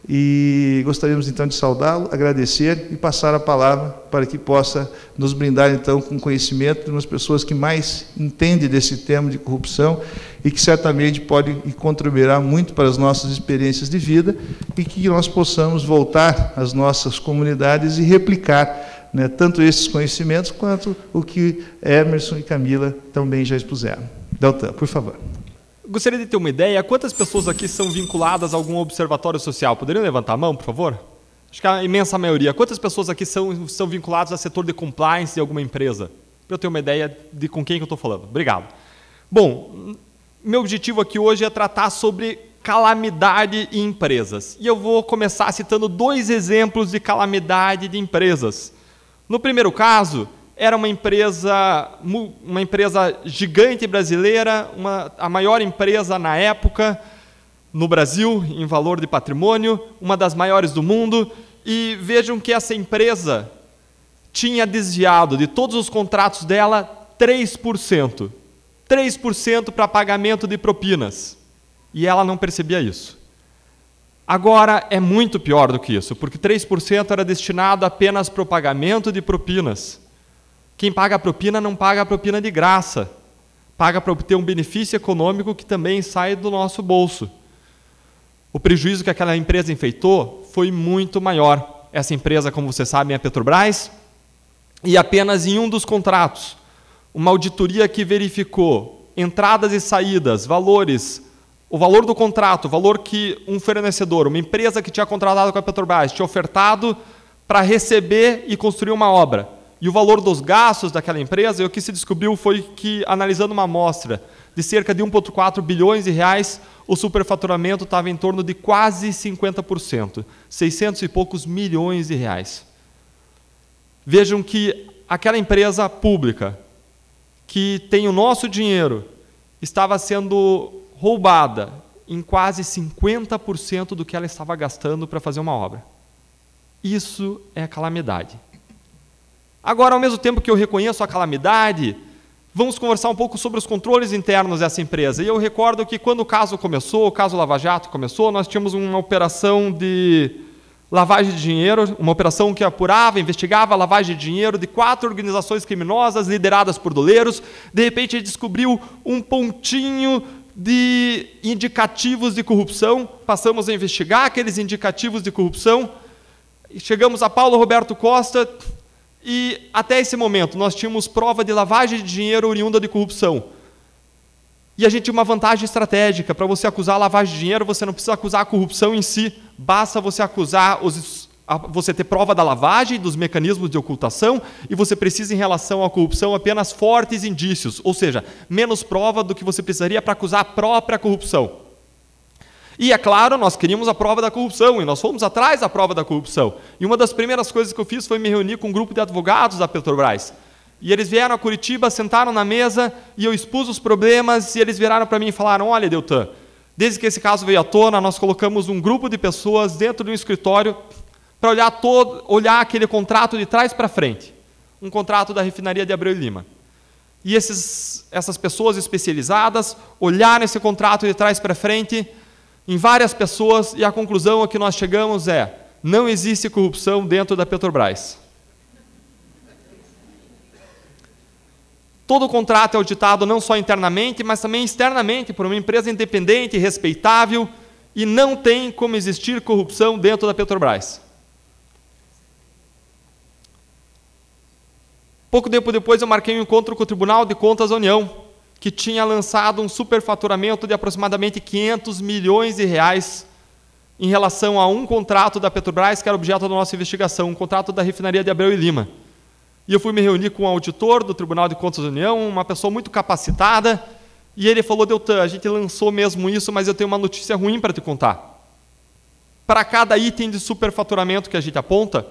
e gostaríamos, então, de saudá-lo, agradecer e passar a palavra para que possa nos brindar, então, com conhecimento de umas pessoas que mais entendem desse tema de corrupção e que certamente pode e contribuirá muito para as nossas experiências de vida, e que nós possamos voltar às nossas comunidades e replicar, né, tanto esses conhecimentos quanto o que Emerson e Camila também já expuseram. Deltan, por favor. Gostaria de ter uma ideia, quantas pessoas aqui são vinculadas a algum observatório social? Poderiam levantar a mão, por favor? Acho que a imensa maioria. Quantas pessoas aqui são vinculadas ao setor de compliance de alguma empresa? Para eu ter uma ideia de com quem que eu estou falando. Obrigado. Bom, meu objetivo aqui hoje é tratar sobre calamidade em empresas. E eu vou começar citando 2 exemplos de calamidade de empresas. No primeiro caso, era uma empresa gigante brasileira, a maior empresa na época no Brasil, em valor de patrimônio, uma das maiores do mundo, e vejam que essa empresa tinha desviado de todos os contratos dela 3%. 3% para pagamento de propinas. E ela não percebia isso. Agora é muito pior do que isso, porque 3% era destinado apenas para o pagamento de propinas. Quem paga a propina não paga a propina de graça, paga para obter um benefício econômico que também sai do nosso bolso. O prejuízo que aquela empresa enfeitou foi muito maior. Essa empresa, como vocês sabem, é a Petrobras, e apenas em um dos contratos, uma auditoria que verificou entradas e saídas, valores, o valor do contrato, o valor que um fornecedor, uma empresa que tinha contratado com a Petrobras, tinha ofertado para receber e construir uma obra. E o valor dos gastos daquela empresa, e o que se descobriu foi que, analisando uma amostra de cerca de 1,4 bilhões de reais, o superfaturamento estava em torno de quase 50%, 600 e poucos milhões de reais. Vejam que aquela empresa pública, que tem o nosso dinheiro, estava sendo roubada em quase 50% do que ela estava gastando para fazer uma obra. Isso é calamidade. Agora, ao mesmo tempo que eu reconheço a calamidade, vamos conversar um pouco sobre os controles internos dessa empresa. E eu recordo que quando o caso começou, o caso Lava Jato começou, nós tínhamos uma operação de lavagem de dinheiro, uma operação que apurava, investigava a lavagem de dinheiro de 4 organizações criminosas lideradas por doleiros. De repente, ele descobriu um pontinho de indicativos de corrupção, passamos a investigar aqueles indicativos de corrupção, chegamos a Paulo Roberto Costa e, até esse momento, nós tínhamos prova de lavagem de dinheiro oriunda de corrupção. E a gente tinha uma vantagem estratégica. Para você acusar a lavagem de dinheiro, você não precisa acusar a corrupção em si, basta você acusar, você ter prova da lavagem, dos mecanismos de ocultação, e você precisa, em relação à corrupção, apenas fortes indícios, ou seja, menos prova do que você precisaria para acusar a própria corrupção. E, é claro, nós queríamos a prova da corrupção, e nós fomos atrás da prova da corrupção. E uma das primeiras coisas que eu fiz foi me reunir com um grupo de advogados da Petrobras. E eles vieram a Curitiba, sentaram na mesa, e eu expus os problemas, e eles viraram para mim e falaram: olha, Deltan, desde que esse caso veio à tona, nós colocamos um grupo de pessoas dentro de um escritório para olhar aquele contrato de trás para frente, um contrato da refinaria de Abreu e Lima. E essas pessoas especializadas olharam esse contrato de trás para frente em várias pessoas, e a conclusão a que nós chegamos é: não existe corrupção dentro da Petrobras. Todo o contrato é auditado não só internamente, mas também externamente por uma empresa independente e respeitável, e não tem como existir corrupção dentro da Petrobras. Pouco tempo depois eu marquei um encontro com o Tribunal de Contas da União, que tinha lançado um superfaturamento de aproximadamente 500 milhões de reais em relação a um contrato da Petrobras que era objeto da nossa investigação, um contrato da refinaria de Abreu e Lima. E eu fui me reunir com um auditor do Tribunal de Contas da União, uma pessoa muito capacitada, e ele falou: Deltan, a gente lançou mesmo isso, mas eu tenho uma notícia ruim para te contar. Para cada item de superfaturamento que a gente aponta,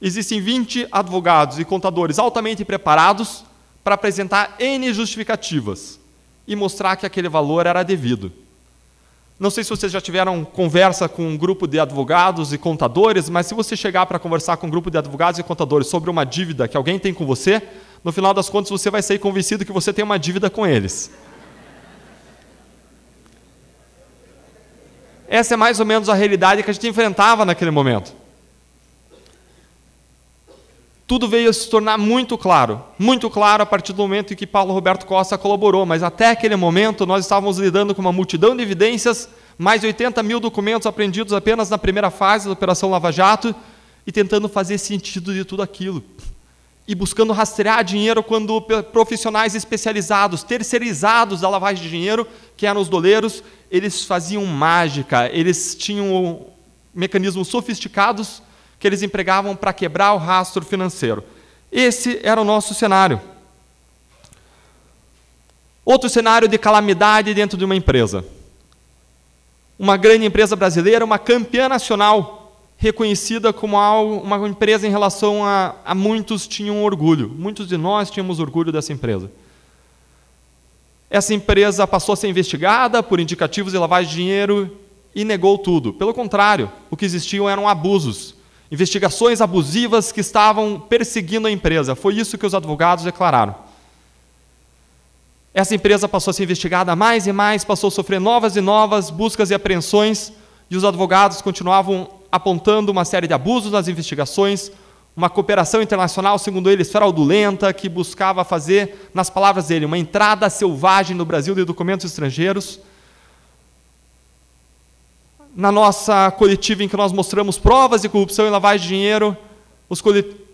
existem 20 advogados e contadores altamente preparados para apresentar N justificativas e mostrar que aquele valor era devido. Não sei se vocês já tiveram conversa com um grupo de advogados e contadores, mas se você chegar para conversar com um grupo de advogados e contadores sobre uma dívida que alguém tem com você, no final das contas você vai sair convencido que você tem uma dívida com eles. Essa é mais ou menos a realidade que a gente enfrentava naquele momento. Tudo veio a se tornar muito claro a partir do momento em que Paulo Roberto Costa colaborou, mas até aquele momento nós estávamos lidando com uma multidão de evidências, mais de 80 mil documentos apreendidos apenas na primeira fase da Operação Lava Jato, e tentando fazer sentido de tudo aquilo. E buscando rastrear dinheiro quando profissionais especializados, terceirizados da lavagem de dinheiro, que eram os doleiros, eles faziam mágica, eles tinham mecanismos sofisticados que eles empregavam para quebrar o rastro financeiro. Esse era o nosso cenário. Outro cenário de calamidade dentro de uma empresa. Uma grande empresa brasileira, uma campeã nacional, reconhecida como uma empresa em relação a muitos tinham orgulho. Muitos de nós tínhamos orgulho dessa empresa. Essa empresa passou a ser investigada por indicativos de lavagem de dinheiro e negou tudo. Pelo contrário, o que existiam eram abusos. Investigações abusivas que estavam perseguindo a empresa. Foi isso que os advogados declararam. Essa empresa passou a ser investigada mais e mais, passou a sofrer novas e novas buscas e apreensões, e os advogados continuavam apontando uma série de abusos nas investigações, uma cooperação internacional, segundo eles, fraudulenta, que buscava fazer, nas palavras dele, uma entrada selvagem no Brasil de documentos estrangeiros. Na nossa coletiva em que nós mostramos provas de corrupção e lavagem de dinheiro,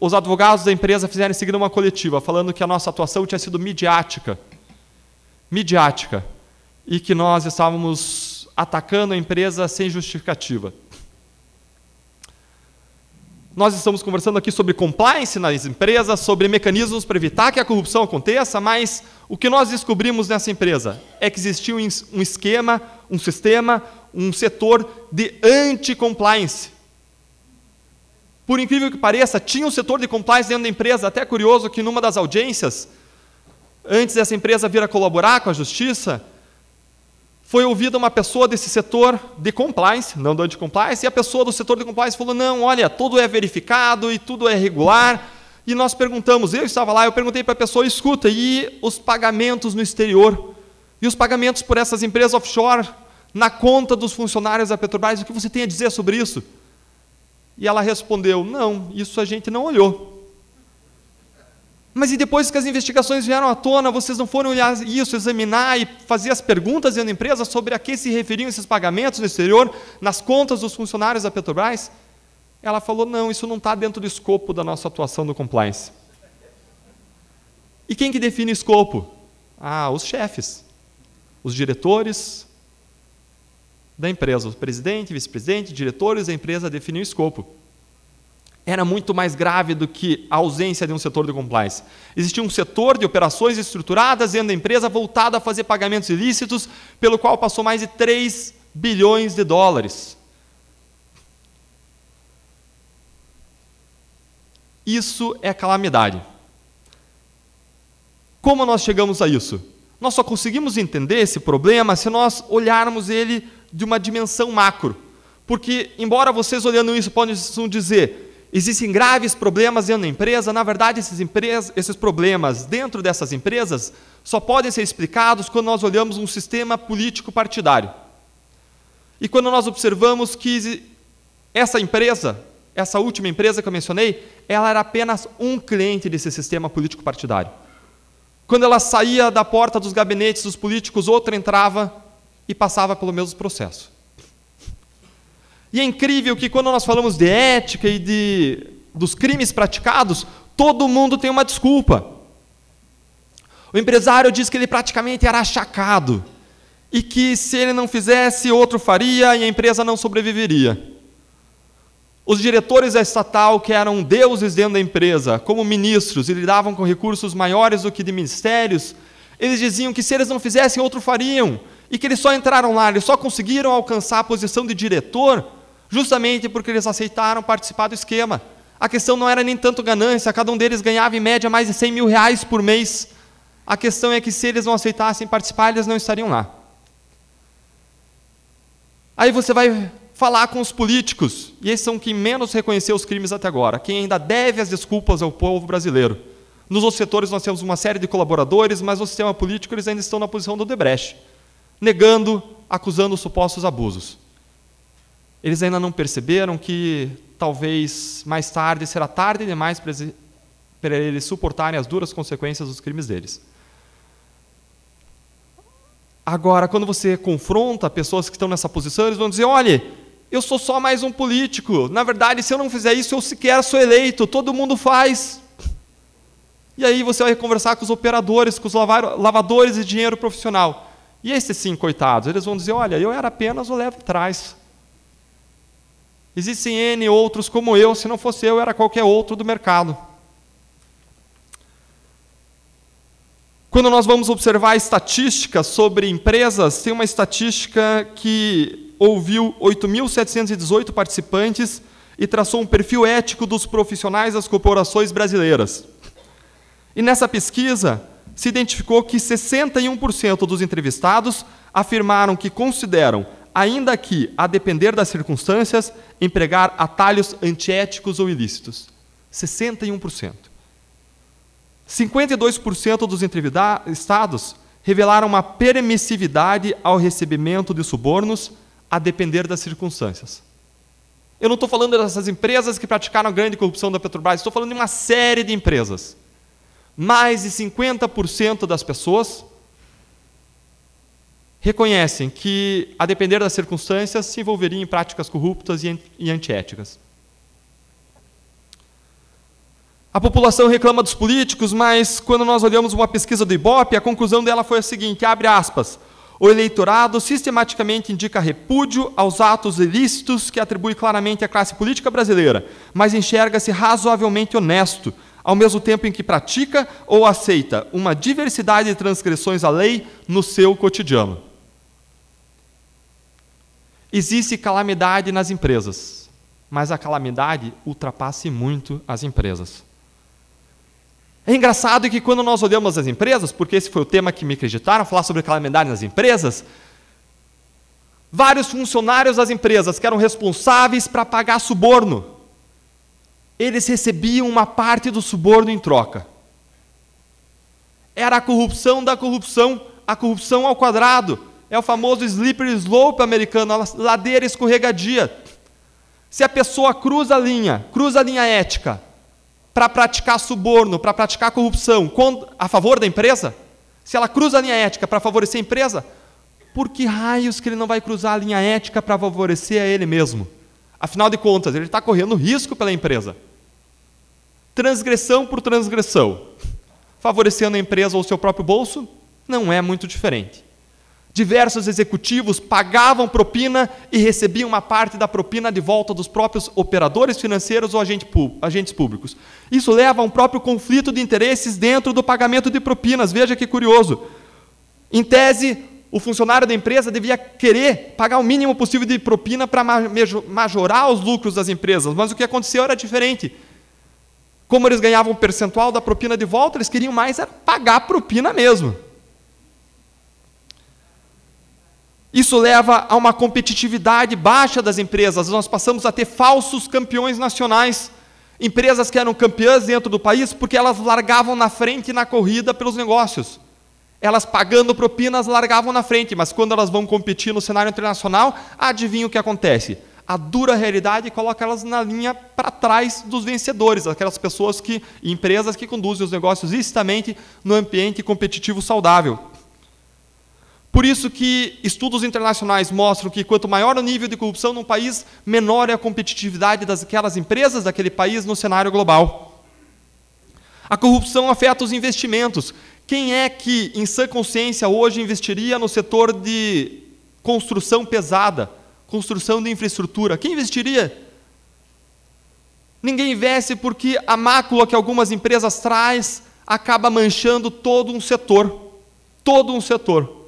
os advogados da empresa fizeram em seguida uma coletiva, falando que a nossa atuação tinha sido midiática, e que nós estávamos atacando a empresa sem justificativa. Nós estamos conversando aqui sobre compliance nas empresas, sobre mecanismos para evitar que a corrupção aconteça, mas o que nós descobrimos nessa empresa é que existia um esquema, um sistema, um setor de anti-compliance. Por incrível que pareça, tinha um setor de compliance dentro da empresa. Até curioso que numa das audiências, antes dessa empresa vir a colaborar com a justiça, foi ouvida uma pessoa desse setor de compliance, não do anti-compliance, e a pessoa do setor de compliance falou: não, olha, tudo é verificado e tudo é regular, E nós perguntamos, eu estava lá, eu perguntei para a pessoa, escuta, e os pagamentos no exterior? E os pagamentos por essas empresas offshore na conta dos funcionários da Petrobras, o que você tem a dizer sobre isso? E ela respondeu, não, isso a gente não olhou. Mas e depois que as investigações vieram à tona, vocês não foram olhar isso, examinar e fazer as perguntas dentro da empresa sobre a que se referiam esses pagamentos no exterior, nas contas dos funcionários da Petrobras? Ela falou, não, isso não está dentro do escopo da nossa atuação do compliance. E quem que define o escopo? Ah, os chefes, os diretores da empresa, o presidente, vice-presidente, diretores da empresa definem o escopo. Era muito mais grave do que a ausência de um setor de compliance. Existia um setor de operações estruturadas dentro da empresa voltado a fazer pagamentos ilícitos, pelo qual passou mais de 3 bilhões de dólares. Isso é calamidade. Como nós chegamos a isso? Nós só conseguimos entender esse problema se nós olharmos ele de uma dimensão macro. Porque, embora vocês olhando isso possam dizer, existem graves problemas dentro da empresa, na verdade esses problemas dentro dessas empresas só podem ser explicados quando nós olhamos um sistema político partidário. E quando nós observamos que essa empresa, essa última empresa que eu mencionei, ela era apenas um cliente desse sistema político partidário. Quando ela saía da porta dos gabinetes dos políticos, outra entrava e passava pelo mesmo processo. E é incrível que quando nós falamos de ética e dos crimes praticados, todo mundo tem uma desculpa. O empresário diz que ele praticamente era achacado e que se ele não fizesse, outro faria e a empresa não sobreviveria. Os diretores da estatal, que eram deuses dentro da empresa, como ministros, e lidavam com recursos maiores do que de ministérios, eles diziam que se eles não fizessem, outro fariam, e que eles só entraram lá, eles só conseguiram alcançar a posição de diretor justamente porque eles aceitaram participar do esquema. A questão não era nem tanto ganância, cada um deles ganhava em média mais de 100 mil reais por mês. A questão é que se eles não aceitassem participar, eles não estariam lá. Aí você vai falar com os políticos, e esses são quem menos reconheceu os crimes até agora, quem ainda deve as desculpas ao povo brasileiro. Nos outros setores nós temos uma série de colaboradores, mas no sistema político eles ainda estão na posição do Odebrecht, negando, acusando supostos abusos. Eles ainda não perceberam que talvez mais tarde será tarde demais para eles suportarem as duras consequências dos crimes deles. Agora, quando você confronta pessoas que estão nessa posição, eles vão dizer, olha, eu sou só mais um político. Na verdade, se eu não fizer isso, eu sequer sou eleito. Todo mundo faz. E aí você vai conversar com os operadores, com os lavadores de dinheiro profissional. E esses sim, coitados, eles vão dizer, olha, eu era apenas o leve trás. Existem N outros como eu, se não fosse eu, era qualquer outro do mercado. Quando nós vamos observar estatísticas sobre empresas, tem uma estatística que ouviu 8.718 participantes e traçou um perfil ético dos profissionais das corporações brasileiras. E nessa pesquisa, se identificou que 61% dos entrevistados afirmaram que consideram, ainda que, a depender das circunstâncias, empregar atalhos antiéticos ou ilícitos. 61%. 52% dos entrevistados revelaram uma permissividade ao recebimento de subornos, a depender das circunstâncias. Eu não estou falando dessas empresas que praticaram a grande corrupção da Petrobras, estou falando de uma série de empresas. Mais de 50% das pessoas reconhecem que, a depender das circunstâncias, se envolveriam em práticas corruptas e antiéticas. A população reclama dos políticos, mas quando nós olhamos uma pesquisa do Ibope, a conclusão dela foi a seguinte, abre aspas, o eleitorado sistematicamente indica repúdio aos atos ilícitos que atribui claramente à classe política brasileira, mas enxerga-se razoavelmente honesto, ao mesmo tempo em que pratica ou aceita uma diversidade de transgressões à lei no seu cotidiano. Existe calamidade nas empresas, mas a calamidade ultrapassa muito as empresas. É engraçado que quando nós olhamos as empresas, porque esse foi o tema que me acreditaram, falar sobre calamidade nas empresas, vários funcionários das empresas que eram responsáveis para pagar suborno, eles recebiam uma parte do suborno em troca. Era a corrupção da corrupção, a corrupção ao quadrado. É o famoso slippery slope americano, a ladeira escorregadia. Se a pessoa cruza a linha ética, para praticar suborno, para praticar corrupção a favor da empresa, se ela cruza a linha ética para favorecer a empresa, por que raios que ele não vai cruzar a linha ética para favorecer a ele mesmo? Afinal de contas, ele está correndo risco pela empresa. Transgressão por transgressão, favorecendo a empresa ou o seu próprio bolso, não é muito diferente. Diversos executivos pagavam propina e recebiam uma parte da propina de volta dos próprios operadores financeiros ou agentes públicos. Isso leva a um próprio conflito de interesses dentro do pagamento de propinas. Veja que curioso. Em tese, o funcionário da empresa devia querer pagar o mínimo possível de propina para majorar os lucros das empresas, mas o que aconteceu era diferente. Como eles ganhavam um percentual da propina de volta, eles queriam mais pagar a propina mesmo. Isso leva a uma competitividade baixa das empresas. Nós passamos a ter falsos campeões nacionais. Empresas que eram campeãs dentro do país porque elas largavam na frente na corrida pelos negócios. Elas pagando propinas largavam na frente, mas quando elas vão competir no cenário internacional, adivinha o que acontece? A dura realidade coloca elas na linha para trás dos vencedores, aquelas pessoas empresas que conduzem os negócios licitamente no ambiente competitivo saudável. Por isso que estudos internacionais mostram que quanto maior o nível de corrupção num país, menor é a competitividade daquelas empresas daquele país no cenário global. A corrupção afeta os investimentos. Quem é que, em sã consciência, hoje investiria no setor de construção pesada, construção de infraestrutura? Quem investiria? Ninguém investe porque a mácula que algumas empresas traz acaba manchando todo um setor. Todo um setor.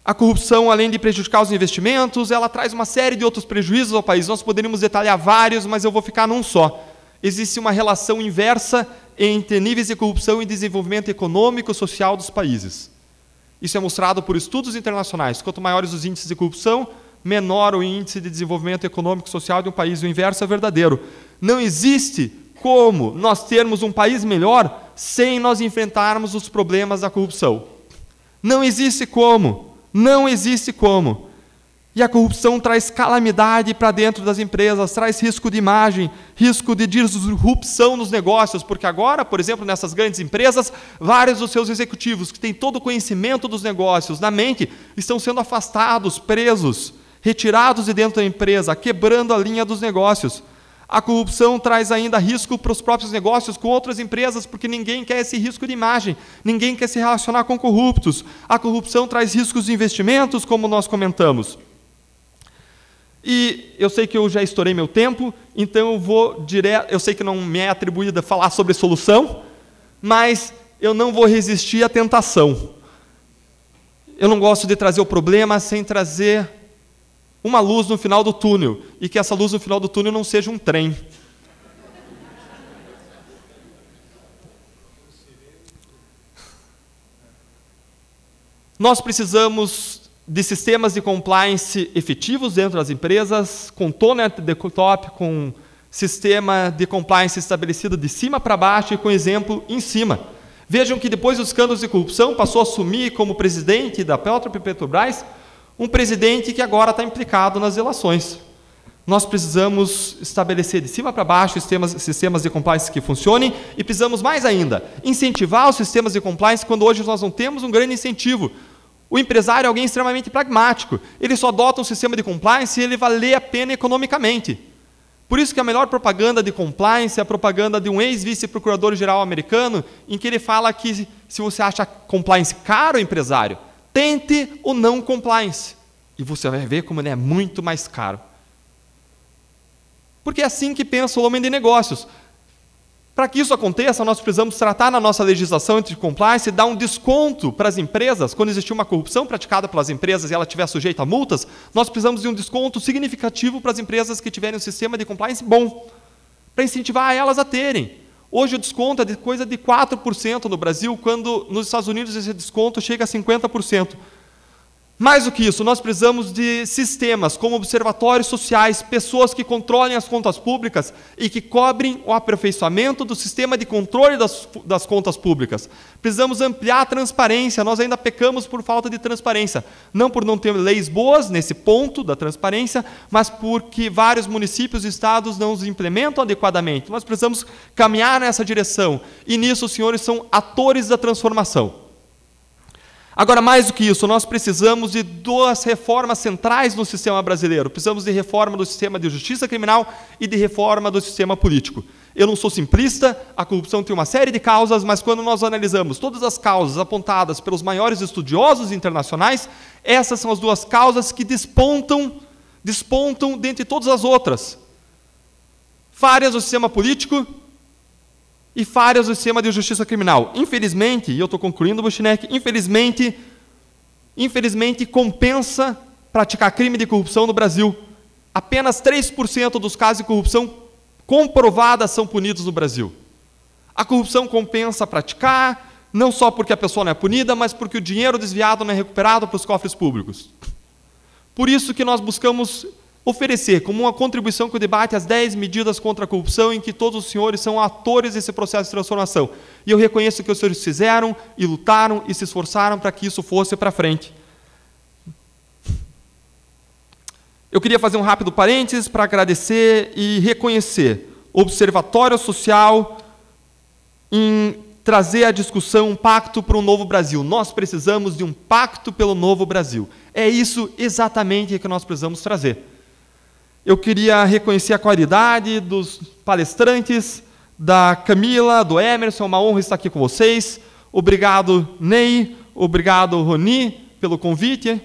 A corrupção, além de prejudicar os investimentos, ela traz uma série de outros prejuízos ao país. Nós poderíamos detalhar vários, mas eu vou ficar num só. Existe uma relação inversa entre níveis de corrupção e desenvolvimento econômico e social dos países. Isso é mostrado por estudos internacionais. Quanto maiores os índices de corrupção, menor o índice de desenvolvimento econômico e social de um país. O inverso é verdadeiro. Não existe como nós termos um país melhor sem nós enfrentarmos os problemas da corrupção. Não existe como. Não existe como. E a corrupção traz calamidade para dentro das empresas, traz risco de imagem, risco de disrupção nos negócios, porque agora, por exemplo, nessas grandes empresas, vários dos seus executivos que têm todo o conhecimento dos negócios na mente, estão sendo afastados, presos, retirados de dentro da empresa, quebrando a linha dos negócios. A corrupção traz ainda risco para os próprios negócios com outras empresas, porque ninguém quer esse risco de imagem, ninguém quer se relacionar com corruptos. A corrupção traz riscos de investimentos, como nós comentamos. E eu sei que eu já estourei meu tempo, então eu vou direto. Eu sei que não me é atribuído falar sobre solução, mas eu não vou resistir à tentação. Eu não gosto de trazer o problema sem trazer uma luz no final do túnel, e que essa luz no final do túnel não seja um trem. Nós precisamos de sistemas de compliance efetivos dentro das empresas, com tone at the top, com sistema de compliance estabelecido de cima para baixo e com exemplo em cima. Vejam que depois dos escândalos de corrupção, passou a assumir como presidente da Petrobras um presidente que agora está implicado nas delações. Nós precisamos estabelecer de cima para baixo sistemas de compliance que funcionem e precisamos mais ainda incentivar os sistemas de compliance quando hoje nós não temos um grande incentivo. O empresário é alguém extremamente pragmático. Ele só adota um sistema de compliance se ele valer a pena economicamente. Por isso que a melhor propaganda de compliance é a propaganda de um ex-vice-procurador-geral americano, em que ele fala que se você acha compliance caro, empresário, tente o não compliance. E você vai ver como ele é muito mais caro. Porque é assim que pensa o homem de negócios. Para que isso aconteça, nós precisamos tratar na nossa legislação entre compliance e dar um desconto para as empresas. Quando existir uma corrupção praticada pelas empresas e ela estiver sujeita a multas, nós precisamos de um desconto significativo para as empresas que tiverem um sistema de compliance bom, para incentivar elas a terem. Hoje o desconto é de coisa de 4% no Brasil, quando nos Estados Unidos esse desconto chega a 50%. Mais do que isso, nós precisamos de sistemas como observatórios sociais, pessoas que controlem as contas públicas e que cobrem o aperfeiçoamento do sistema de controle das contas públicas. Precisamos ampliar a transparência, nós ainda pecamos por falta de transparência. Não por não ter leis boas nesse ponto da transparência, mas porque vários municípios e estados não os implementam adequadamente. Nós precisamos caminhar nessa direção e nisso os senhores são atores da transformação. Agora, mais do que isso, nós precisamos de duas reformas centrais no sistema brasileiro. Precisamos de reforma do sistema de justiça criminal e de reforma do sistema político. Eu não sou simplista, a corrupção tem uma série de causas, mas quando nós analisamos todas as causas apontadas pelos maiores estudiosos internacionais, essas são as duas causas que despontam dentre todas as outras. Falhas do sistema político e falhas do sistema de justiça criminal. Infelizmente, e eu estou concluindo, Buschneck, infelizmente compensa praticar crime de corrupção no Brasil. Apenas 3% dos casos de corrupção comprovadas são punidos no Brasil. A corrupção compensa praticar, não só porque a pessoa não é punida, mas porque o dinheiro desviado não é recuperado para os cofres públicos. Por isso que nós buscamos oferecer como uma contribuição com o debate as 10 medidas contra a corrupção em que todos os senhores são atores desse processo de transformação. E eu reconheço que os senhores fizeram e lutaram e se esforçaram para que isso fosse para frente. Eu queria fazer um rápido parênteses para agradecer e reconhecer o Observatório Social em trazer à discussão um pacto para um novo Brasil. Nós precisamos de um pacto pelo novo Brasil. É isso exatamente que nós precisamos trazer. Eu queria reconhecer a qualidade dos palestrantes, da Camila, do Emerson, é uma honra estar aqui com vocês. Obrigado, Ney, obrigado, Roni, pelo convite.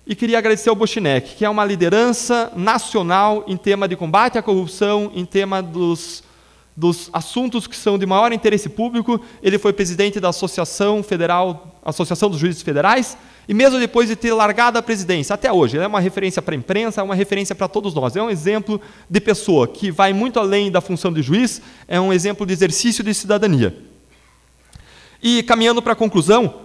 E queria agradecer ao Buschneck, que é uma liderança nacional em tema de combate à corrupção, em tema dos assuntos que são de maior interesse público. Ele foi presidente da Associação dos Juízes Federais, e mesmo depois de ter largado a presidência, até hoje, ele é uma referência para a imprensa, é uma referência para todos nós. É um exemplo de pessoa que vai muito além da função de juiz, é um exemplo de exercício de cidadania. E, caminhando para a conclusão,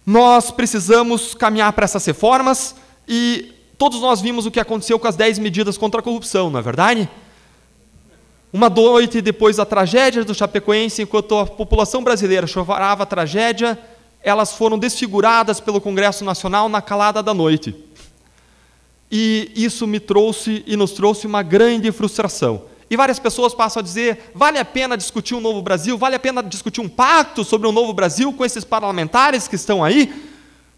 nós precisamos caminhar para essas reformas, e todos nós vimos o que aconteceu com as 10 medidas contra a corrupção, não é verdade? Uma noite depois da tragédia do Chapecoense, enquanto a população brasileira chorava a tragédia, elas foram desfiguradas pelo Congresso Nacional na calada da noite. E isso nos trouxe uma grande frustração. E várias pessoas passam a dizer, vale a pena discutir um novo Brasil? Vale a pena discutir um pacto sobre um novo Brasil com esses parlamentares que estão aí?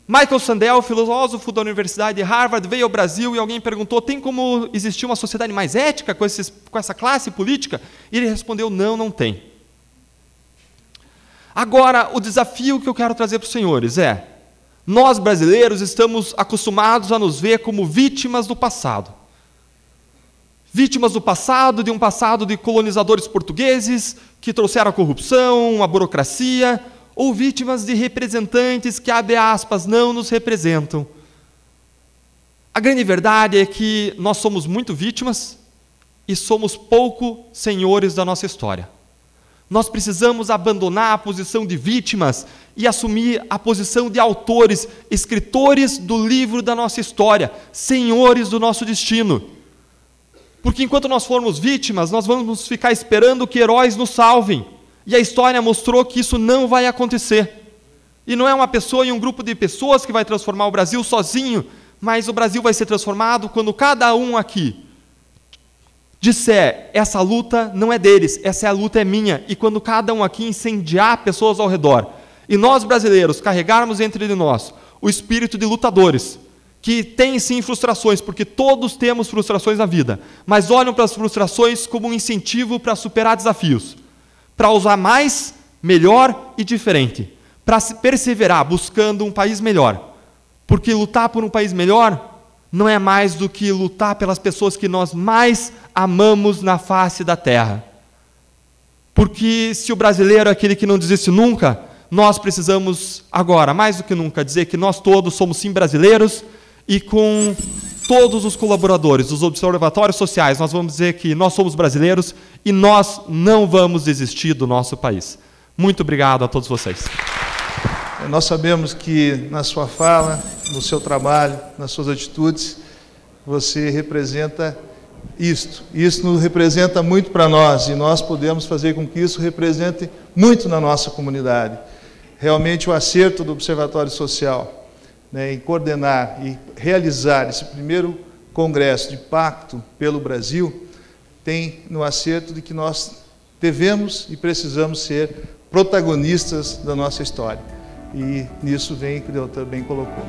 Michael Sandel, filósofo da Universidade de Harvard, veio ao Brasil e alguém perguntou, tem como existir uma sociedade mais ética com essa classe política? E ele respondeu, não, não tem. Agora, o desafio que eu quero trazer para os senhores é, nós brasileiros estamos acostumados a nos ver como vítimas do passado. Vítimas do passado, de um passado de colonizadores portugueses que trouxeram a corrupção, a burocracia, ou vítimas de representantes que, abre aspas, não nos representam. A grande verdade é que nós somos muito vítimas e somos pouco senhores da nossa história. Nós precisamos abandonar a posição de vítimas e assumir a posição de autores, escritores do livro da nossa história, senhores do nosso destino. Porque enquanto nós formos vítimas, nós vamos ficar esperando que heróis nos salvem. E a história mostrou que isso não vai acontecer. E não é uma pessoa e um grupo de pessoas que vai transformar o Brasil sozinho, mas o Brasil vai ser transformado quando cada um aqui disser, essa luta não é deles, essa luta é minha, e quando cada um aqui incendiar pessoas ao redor, e nós brasileiros carregarmos entre nós o espírito de lutadores, que tem sim frustrações, porque todos temos frustrações na vida, mas olham para as frustrações como um incentivo para superar desafios, para usar mais, melhor e diferente, para perseverar buscando um país melhor, porque lutar por um país melhor não é mais do que lutar pelas pessoas que nós mais amamos na face da terra. Porque se o brasileiro é aquele que não desiste nunca, nós precisamos agora, mais do que nunca, dizer que nós todos somos sim brasileiros e com todos os colaboradores dos observatórios sociais, nós vamos dizer que nós somos brasileiros e nós não vamos desistir do nosso país. Muito obrigado a todos vocês. Nós sabemos que na sua fala, no seu trabalho, nas suas atitudes, você representa isto. Isso nos representa muito para nós e nós podemos fazer com que isso represente muito na nossa comunidade. Realmente o acerto do Observatório Social, né, em coordenar e realizar esse primeiro congresso de Pacto pelo Brasil, tem no acerto de que nós devemos e precisamos ser protagonistas da nossa história. E nisso vem o que o doutor bem colocou.